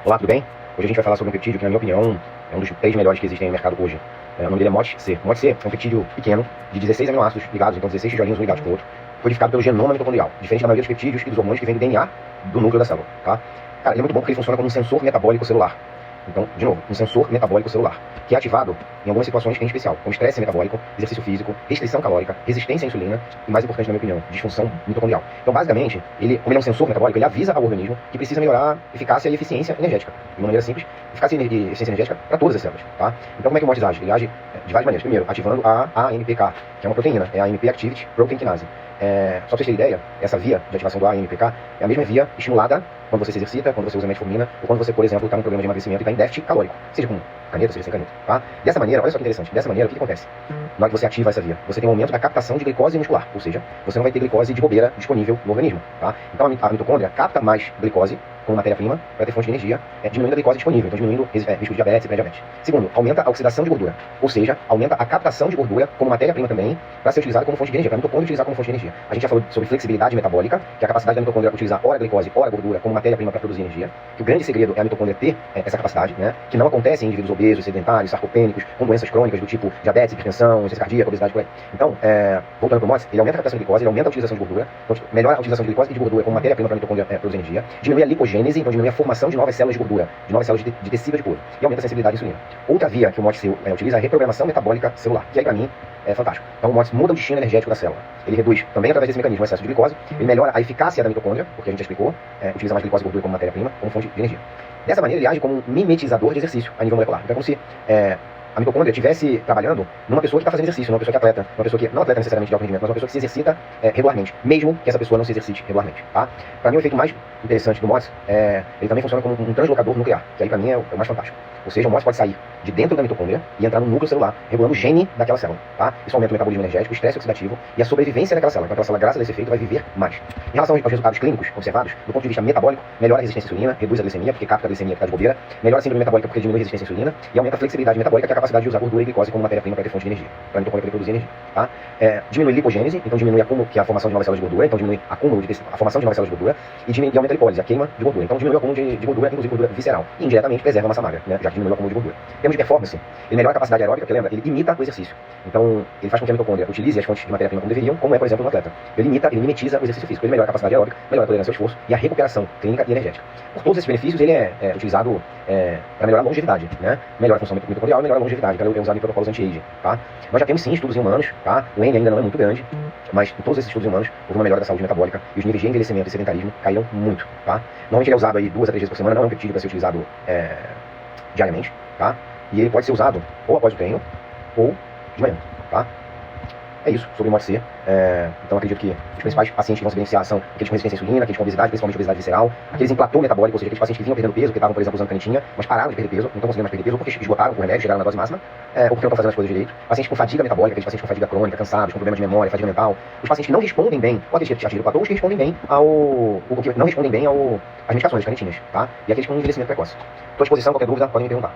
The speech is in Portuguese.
Olá, tudo bem? Hoje a gente vai falar sobre um peptídeo que, na minha opinião, é um dos 3 melhores que existem no mercado hoje. O nome dele é MOTS-C. O MOTS-C é um peptídeo pequeno, de 16 aminoácidos ligados, então 16 tijolinhos um ligados com o outro, codificado pelo genoma mitocondrial, diferente da maioria dos peptídeos e dos hormônios que vêm do DNA do núcleo da célula, tá? Cara, ele é muito bom porque ele funciona como um sensor metabólico celular. Então, de novo, um sensor metabólico celular, que é ativado em algumas situações em especial, como estresse metabólico, exercício físico, restrição calórica, resistência à insulina e, mais importante na minha opinião, disfunção mitocondrial. Então, basicamente, como ele é um sensor metabólico, ele avisa ao organismo que precisa melhorar eficácia e eficiência energética. De uma maneira simples, eficácia e eficiência energética para todas as células, tá? Então, como é que o MOTS age? Ele age de várias maneiras. Primeiro, ativando a AMPK, que é uma proteína, é a AMP Activity Protein Kinase. Só para vocês terem ideia, essa via de ativação do AMPK é a mesma via estimulada quando você se exercita, quando você usa metformina, ou quando você, por exemplo, está num programa de emagrecimento e está em déficit calórico, seja com caneta, seja sem caneta, tá? Dessa maneira, olha só que interessante, dessa maneira, o que acontece? Na hora que você ativa essa via, você tem um aumento da captação de glicose muscular, ou seja, você não vai ter glicose de bobeira disponível no organismo, tá? Então a mitocôndria capta mais glicose como matéria-prima para ter fonte de energia, diminuindo a glicose disponível, então diminuindo risco de diabetes e pré-diabetes. Segundo, aumenta a oxidação de gordura, ou seja, aumenta a captação de gordura como matéria-prima também, para ser utilizada como fonte de energia, para a mitocôndria utilizar como fonte de energia. A gente já falou sobre flexibilidade metabólica, que é a capacidade da mitocôndria utilizar ora glicose, ora gordura como matéria-prima para produzir energia, que o grande segredo é a mitocôndria ter essa capacidade, né, que não acontece em indivíduos obesos, sedentários, sarcopênicos, com doenças crônicas do tipo diabetes, hipertensão, insuficiência cardíaca, obesidade, por aí. Então, voltando para o MOTS, ele aumenta a captação de glicose, ele aumenta a utilização de gordura, então melhora a utilização de glicose e de gordura como matéria-prima para a mitocôndria produzir energia, diminui a lipogênese, então diminui a formação de novas células de gordura, de novas células de tecido adiposo, e aumenta a sensibilidade à insulina. Outra via que o MOTS utiliza é a reprogramação metabólica celular, que aí para mim é fantástico. Então o MOTS muda o destino energético da célula. Ele reduz também através desse mecanismo o excesso de glicose, ele melhora a eficácia da mitocôndria, porque a gente já explicou, utiliza mais glicose e gordura como matéria-prima, como fonte de energia. Dessa maneira ele age como um mimetizador de exercício a nível molecular. Então é como se a mitocôndria estivesse trabalhando numa pessoa que está fazendo exercício, numa pessoa que é atleta, uma pessoa que não atleta necessariamente de alto rendimento, mas uma pessoa que se exercita regularmente, mesmo que essa pessoa não se exercite regularmente, tá? Para mim o efeito mais interessante do MOTS ele também funciona como um translocador nuclear, que aí para mim é o mais fantástico. Ou seja, o MOTS pode sair de dentro da mitocôndria e entrar no núcleo celular, regulando o gene daquela célula, tá? Isso aumenta o metabolismo energético, o estresse oxidativo e a sobrevivência daquela célula. Então aquela célula, graças a esse efeito, vai viver mais. Em relação aos resultados clínicos observados, do ponto de vista metabólico, melhora a resistência à insulina, reduz a glicemia, porque capta a glicemia que está de bobeira, melhora a síndrome metabólica porque diminui a resistência à insulina e aumenta a flexibilidade metabólica, que é a capacidade de usar gordura e glicose como matéria-prima para ter fonte de energia, para a mitocôndria poder produzir energia, tá? Diminui lipogênese, então diminui que é a formação de novas células de gordura, então diminui a formação de novas células de gordura e aumenta a lipólise, a queima de gordura. Então diminui o acúmulo de gordura, inclusive gordura visceral, e indiretamente preserva a massa magra, né? Já que diminui o acúmulo de gordura. Em termos de performance, ele melhora a capacidade aeróbica, porque lembra, ele imita o exercício. Então ele faz com que a mitocôndria utilize as fontes de matéria-prima como deveriam, como é, por exemplo, no atleta. Ele mimetiza o exercício físico, ele melhora a capacidade aeróbica, melhora a tolerância ao esforço e a recuperação clínica e energética. Por todos esses benefícios, ele é utilizado para melhorar a longevidade, né? Melhora a função mitocondrial e melhora a longevidade, então é usado em protocolos anti-aging, tá? Nós já temos sim estudos em humanos, tá? O N ainda não é muito grande, mas em todos esses estudos em humanos houve uma melhora da saúde metabólica e os níveis de envelhecimento e sedentarismo caíram muito, tá? Normalmente ele é usado aí 2 a 3 vezes por semana, não é um peptídeo para ser utilizado diariamente, tá? E ele pode ser usado ou após o treino ou de manhã, tá? É isso sobre o MOTS-C. Então acredito que os principais pacientes que vão se beneficiar são aqueles com resistência à insulina, aqueles com obesidade, principalmente obesidade visceral, aqueles em platô metabólico, ou seja, aqueles pacientes que vinham perdendo peso, que estavam, por exemplo, usando canetinha, mas pararam de perder peso, não estão conseguindo mais perder peso, ou porque esgotaram o remédio, chegaram na dose máxima, ou porque não estão fazendo as coisas direito. Pacientes com fadiga metabólica, aqueles pacientes com fadiga crônica, cansados, com problemas de memória, fadiga mental, os pacientes que não respondem bem, ou aqueles que atingiram o platô, os que respondem bem às medicações, as canetinhas, tá? E aqueles com envelhecimento precoce. Estou à disposição, qualquer dúvida, podem me perguntar.